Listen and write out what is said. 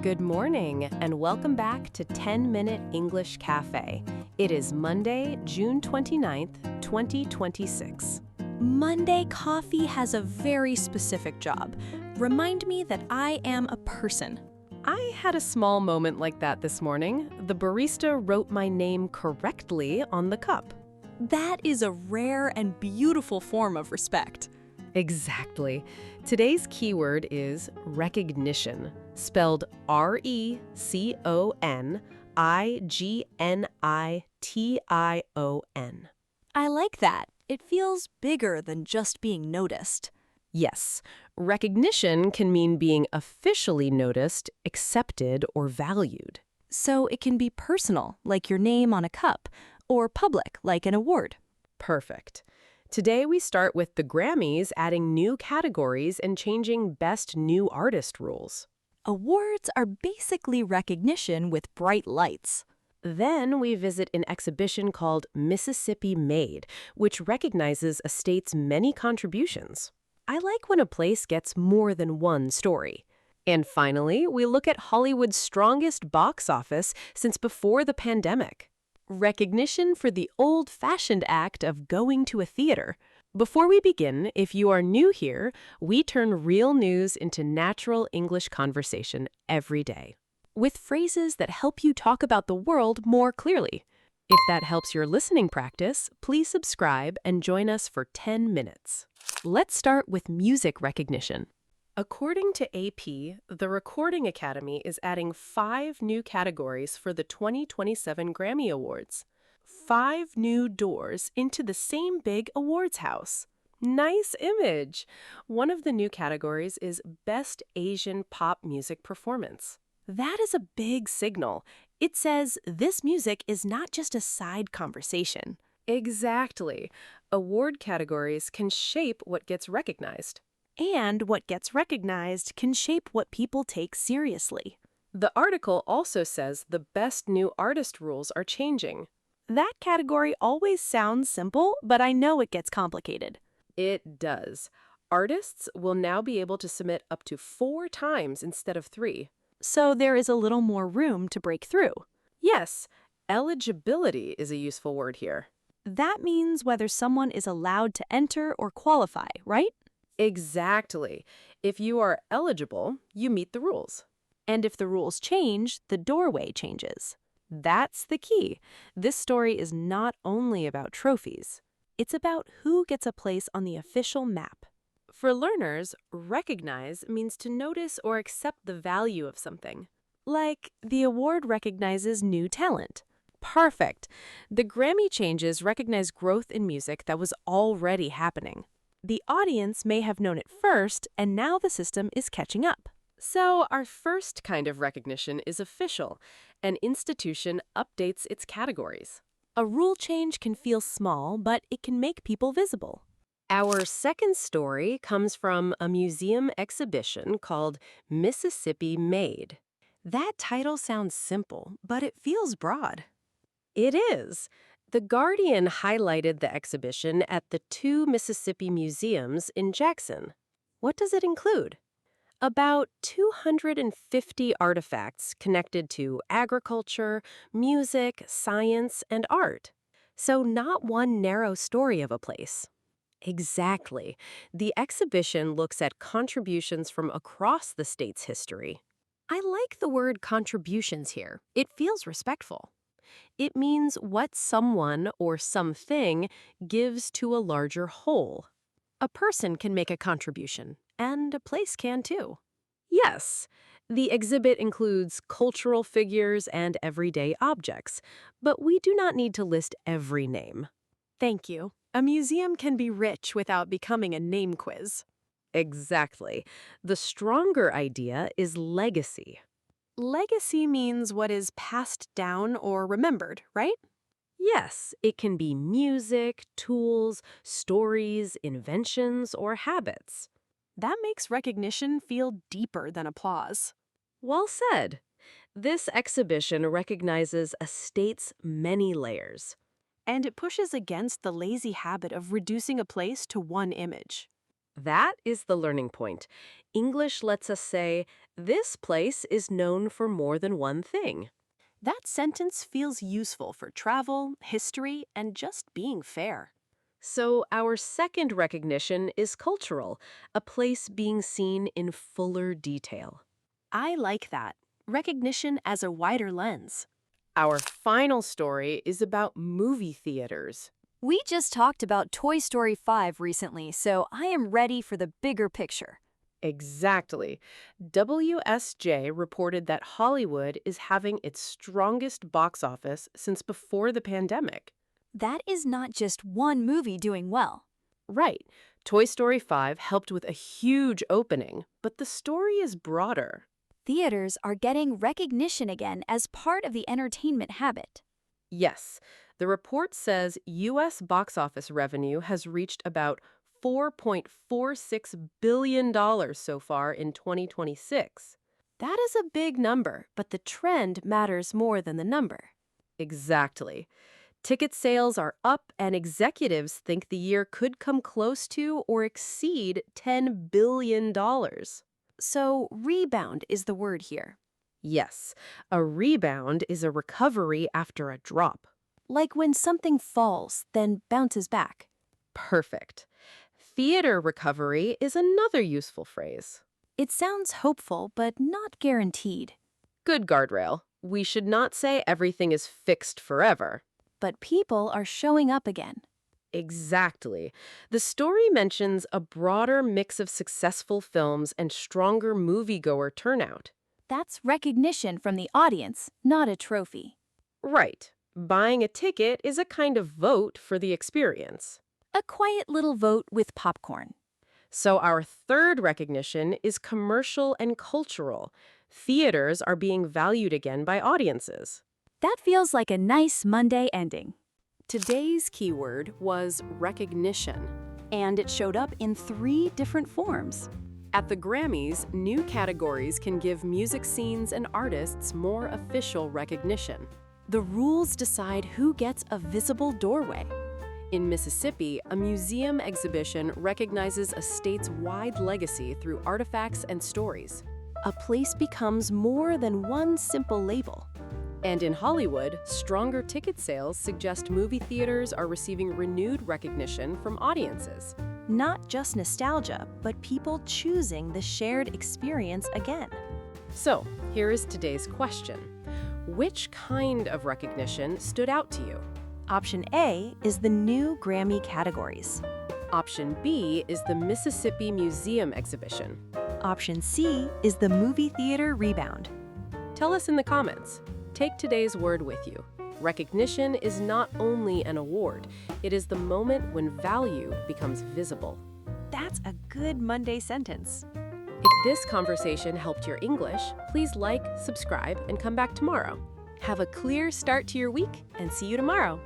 Good morning, and welcome back to 10-Minute English Cafe. It is Monday, June 29th, 2026. Monday coffee has a very specific job. Remind me that I am a person. I had a small moment like that this morning. The barista wrote my name correctly on the cup. That is a rare and beautiful form of respect. Exactly. Today's keyword is recognition, spelled RECONIGNITION. I like that. It feels bigger than just being noticed. Yes, recognition can mean being officially noticed, accepted, or valued. So it can be personal, like your name on a cup, or public, like an award. Perfect. Today we start with the Grammys adding new categories and changing Best New Artist rules. Awards are basically recognition with bright lights. Then we visit an exhibition called Mississippi Made, which recognizes a state's many contributions. I like when a place gets more than one story. And finally, we look at Hollywood's strongest box office since before the pandemic. Recognition for the old-fashioned act of going to a theater. Before we begin, if you are new here, we turn real news into natural English conversation every day, with phrases that help you talk about the world more clearly. If that helps your listening practice, please subscribe and join us for 10 minutes. Let's start with music recognition. According to AP, the Recording Academy is adding 5 new categories for the 2027 Grammy Awards. 5 new doors into the same big awards house. Nice image! One of the new categories is Best Asian Pop Music Performance. That is a big signal. It says this music is not just a side conversation. Exactly. Award categories can shape what gets recognized. And what gets recognized can shape what people take seriously. The article also says the Best New Artist rules are changing. That category always sounds simple, but I know it gets complicated. It does. Artists will now be able to submit up to 4 times instead of 3. So there is a little more room to break through. Yes, eligibility is a useful word here. That means whether someone is allowed to enter or qualify, right? Exactly. If you are eligible, you meet the rules. And if the rules change, the doorway changes. That's the key. This story is not only about trophies. It's about who gets a place on the official map. For learners, recognize means to notice or accept the value of something. Like, the award recognizes new talent. Perfect. The Grammy changes recognize growth in music that was already happening. The audience may have known it first, and now the system is catching up. So our first kind of recognition is official. An institution updates its categories. A rule change can feel small, but it can make people visible. Our second story comes from a museum exhibition called Mississippi Made. That title sounds simple, but it feels broad. It is. The Guardian highlighted the exhibition at the 2 Mississippi museums in Jackson. What does it include? About 250 artifacts connected to agriculture, music, science, and art. So not one narrow story of a place. Exactly. The exhibition looks at contributions from across the state's history. I like the word contributions here. It feels respectful. It means what someone or something gives to a larger whole. A person can make a contribution, and a place can too. Yes, the exhibit includes cultural figures and everyday objects, but we do not need to list every name. Thank you. A museum can be rich without becoming a name quiz. Exactly. The stronger idea is legacy. Legacy means what is passed down or remembered, right? Yes, it can be music, tools, stories, inventions, or habits. That makes recognition feel deeper than applause. Well said. This exhibition recognizes a state's many layers. And it pushes against the lazy habit of reducing a place to one image. That is the learning point. English lets us say, this place is known for more than one thing. That sentence feels useful for travel, history, and just being fair. So our second recognition is cultural, a place being seen in fuller detail. I like that. Recognition as a wider lens. Our final story is about movie theaters. We just talked about Toy Story 5 recently, so I am ready for the bigger picture. Exactly. WSJ reported that Hollywood is having its strongest box office since before the pandemic. That is not just one movie doing well. Right. Toy Story 5 helped with a huge opening, but the story is broader. Theaters are getting recognition again as part of the entertainment habit. Yes. The report says U.S. box office revenue has reached about $4.46 billion so far in 2026. That is a big number, but the trend matters more than the number. Exactly. Ticket sales are up, and executives think the year could come close to or exceed $10 billion. So, rebound is the word here. Yes, a rebound is a recovery after a drop. Like when something falls, then bounces back. Perfect. Theater recovery is another useful phrase. It sounds hopeful, but not guaranteed. Good guardrail. We should not say everything is fixed forever. But people are showing up again. Exactly. The story mentions a broader mix of successful films and stronger moviegoer turnout. That's recognition from the audience, not a trophy. Right. Buying a ticket is a kind of vote for the experience. A quiet little vote with popcorn. So our third recognition is commercial and cultural. Theaters are being valued again by audiences. That feels like a nice Monday ending. Today's keyword was recognition, and it showed up in 3 different forms. At the Grammys, new categories can give music scenes and artists more official recognition. The rules decide who gets a visible doorway. In Mississippi, a museum exhibition recognizes a state's wide legacy through artifacts and stories. A place becomes more than one simple label. And in Hollywood, stronger ticket sales suggest movie theaters are receiving renewed recognition from audiences. Not just nostalgia, but people choosing the shared experience again. So, here is today's question. Which kind of recognition stood out to you? Option A is the new Grammy categories. Option B is the Mississippi Museum exhibition. Option C is the movie theater rebound. Tell us in the comments. Take today's word with you. Recognition is not only an award, it is the moment when value becomes visible. That's a good Monday sentence. If this conversation helped your English, please like, subscribe, and come back tomorrow. Have a clear start to your week, and see you tomorrow.